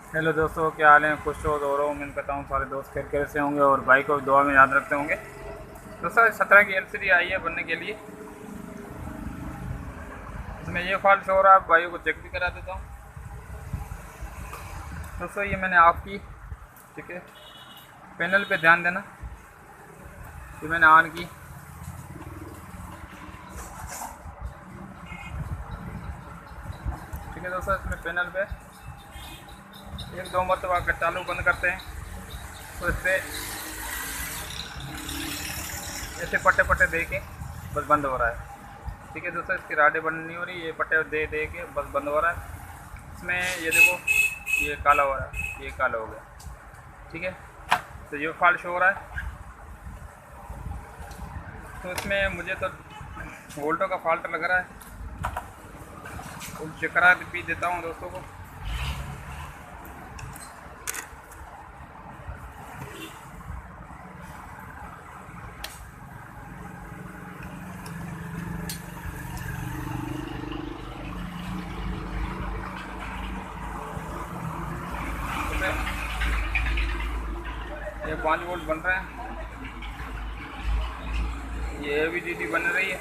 Hello दोस्तों, क्या हाल है? खुश हो तो रहो। उम्मीद करता हूँ सारे दोस्त खैर खैर से होंगे और भाई को दुआ में याद रखते होंगे। दोस्तों 17 की एलसीडी आई है बनने के लिए। इसमें ये फॉल्ट शो हो रहा है, भाइयों को चेक भी करा देता हूँ। दोस्तों ये मैंने ऑफ की, ठीक है। पैनल पे ध्यान देना, ये मैंने ऑन की, ठीक है। दोस्तों इसमें पैनल पे एक दो मरतबा अगर चालू बंद करते हैं तो इससे ऐसे पट्टे पट्टे दे के बस बंद हो रहा है, ठीक है। दोस्तों इसकी राडें बंद नहीं हो रही, ये पट्टे दे दे के बस बंद हो रहा है। इसमें ये देखो, ये काला हो रहा है, ये काला हो गया, ठीक है। तो ये फॉल्ट शो हो रहा है। तो इसमें मुझे तो वोल्टो का फॉल्ट लग रहा है, तो चेक करा भी देता हूँ दोस्तों को। ये 5 वोल्ट बन रहे हैं, ये AVDD बन रही है,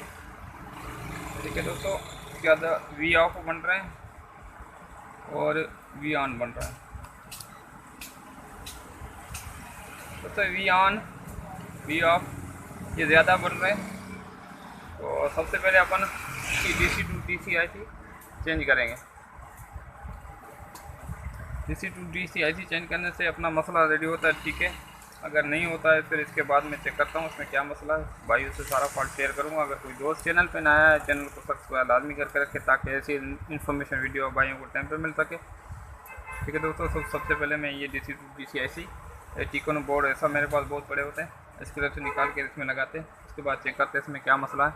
ठीक है दोस्तों। इसके बाद वी ऑफ बन रहे हैं और वी ऑन बन रहा है। दोस्तों वी ऑन वी ऑफ ये ज़्यादा बन रहे हैं। तो सबसे पहले अपन इसकी DC to DC IC change करेंगे। DC to DC IC change करने से अपना मसला रेडी होता है, ठीक है। अगर नहीं होता है फिर इसके बाद मैं चेक करता हूँ इसमें क्या मसला है, भाइयों से सारा फॉल्ट शेयर करूँगा। अगर कोई दोस्त चैनल पे नया है, चैनल को सब्सक्राइब लाजमी करके रखे ताकि ऐसी इन्फॉर्मेशन वीडियो भाइयों को टाइम पे मिल सके, ठीक है दोस्तों। सबसे पहले मैं ये DC टू DC IC टिकोन बोर्ड ऐसा मेरे पास बहुत बड़े होते हैं, इसकी तरफ से निकाल के इसमें लगाते हैं। उसके बाद चेक करते हैं इसमें क्या मसला है।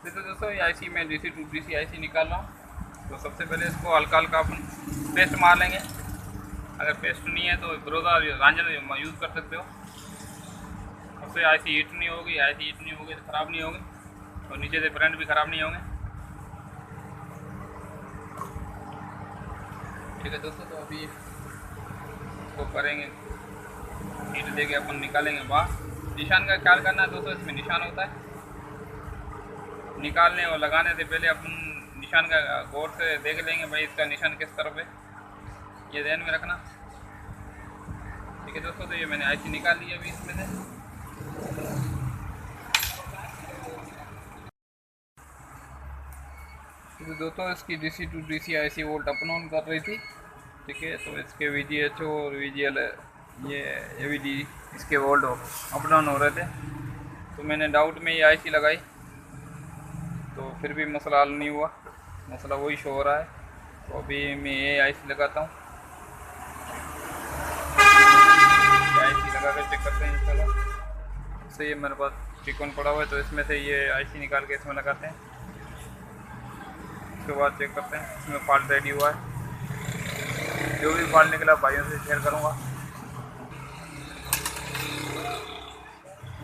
तो दोस्तों ये IC में DC टू DC IC निकाल रहा हूँ। तो सबसे पहले इसको हल्का हल्का अपन पेस्ट मार लेंगे। अगर पेस्ट नहीं है तो ब्रोजा रांजर यूज़ कर सकते हो, उससे IC हीट नहीं होगी। IC हीट नहीं होगी तो ख़राब नहीं होगी और नीचे से करंट भी ख़राब नहीं होंगे, ठीक है दोस्तों। तो अभी इसको करेंगे, हीट देके अपन निकालेंगे बाहर। निशान का ख्याल करना है दोस्तों, इसमें निशान होता है। निकालने और लगाने से पहले अपन निशान का गौर से देख लेंगे भाई इसका निशान किस तरफ है, ये ध्यान में रखना, ठीक है दोस्तों। तो ये मैंने IC निकाल ली अभी इसमें से। तो दोस्तों इसकी DC to DC IC volt up on कर रही थी, ठीक है। तो इसके VGH और VGL ये AVD इसके वोल्ट अप डाउन हो रहे थे। तो मैंने डाउट में ये IC लगाई तो फिर भी मसला हल नहीं हुआ, मसला वही शो हो रहा है। तो अभी मैं ये IC लगाता हूँ, IC लगा कर चेक करते हैं इंशाल्लाह। इससे ये मेरे पास टिकोन पड़ा हुआ है तो इसमें से ये IC निकाल के इसमें लगाते हैं। उसके बाद चेक करते हैं इसमें फॉल्ट रेडी हुआ है। जो भी फॉल्ट निकला भाइयों से शेयर करूँगा।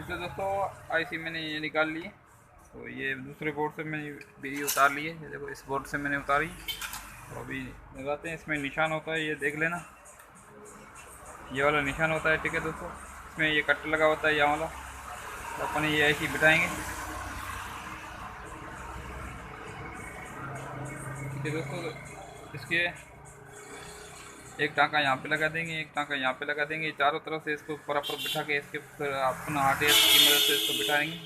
तो दोस्तों IC मैंने ये निकाल ली है। तो ये दूसरे बोर्ड से मैंने भी उतार ली है, ये देखो इस बोर्ड से मैंने उतारी। तो अभी लगाते हैं। इसमें निशान होता है, ये देख लेना, ये वाला निशान होता है, ठीक है दोस्तों। इसमें ये कट लगा होता है, ये वाला। तो अपन ये IC बिठाएंगे, ठीक है दोस्तों। इसके एक टाँका यहाँ पे लगा देंगे, एक टाँका यहाँ पे लगा देंगे। चारों तरफ से इसको बराबर बिठा के इसके फिर अपना हार्डवेयर की मदद से इसको बिठाएंगे,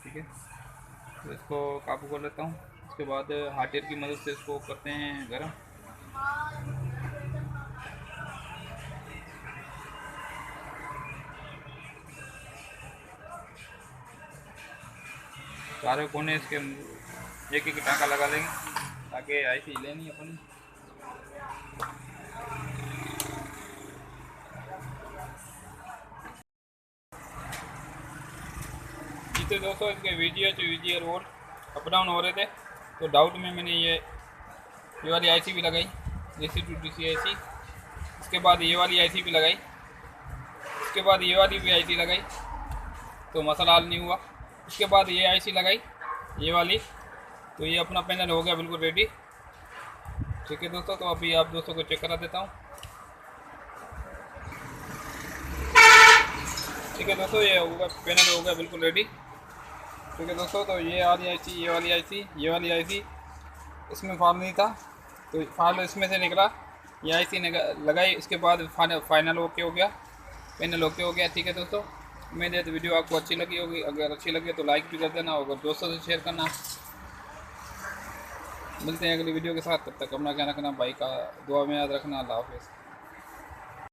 ठीक है। तो इसको काबू कर लेता हूँ। उसके बाद हार्डवेयर की मदद से इसको करते हैं गर्म। चारों कोने इसके एक एक टाँका लगा देंगे ताकि IC लेनी अपनी। जिससे दोस्तों इसके VGH VGL volt up down हो रहे थे। तो डाउट में मैंने ये वाली IC भी लगाई, DC टू DC IC। इसके बाद ये वाली IC भी लगाई, उसके बाद ये वाली भी IC लगाई, तो मसला हल नहीं हुआ। उसके बाद ये IC लगाई, ये वाली, तो ये अपना पैनल हो गया बिल्कुल रेडी। ठीक है दोस्तों, तो अभी आप दोस्तों को चेक करा देता हूँ। ठीक है दोस्तों, ये होगा पैनल हो गया बिल्कुल रेडी। ठीक है दोस्तों, तो ये वाली आईसी, ये वाली आईसी इसमें फाल्ट नहीं था, तो फाल्ट इसमें से निकला, ये आईसी लगाई, इसके बाद फाइनल ओके हो गया, पैनल ओके हो गया। ठीक है दोस्तों, उम्मीद है तो वीडियो आपको अच्छी लगी होगी। अगर अच्छी लगे तो लाइक भी कर देना, अगर दोस्तों से शेयर करना। मिलते हैं अगली वीडियो के साथ, तब तक अपना ख्याल रखना, भाई का दुआ में याद रखना। अल्लाह हाफिज़।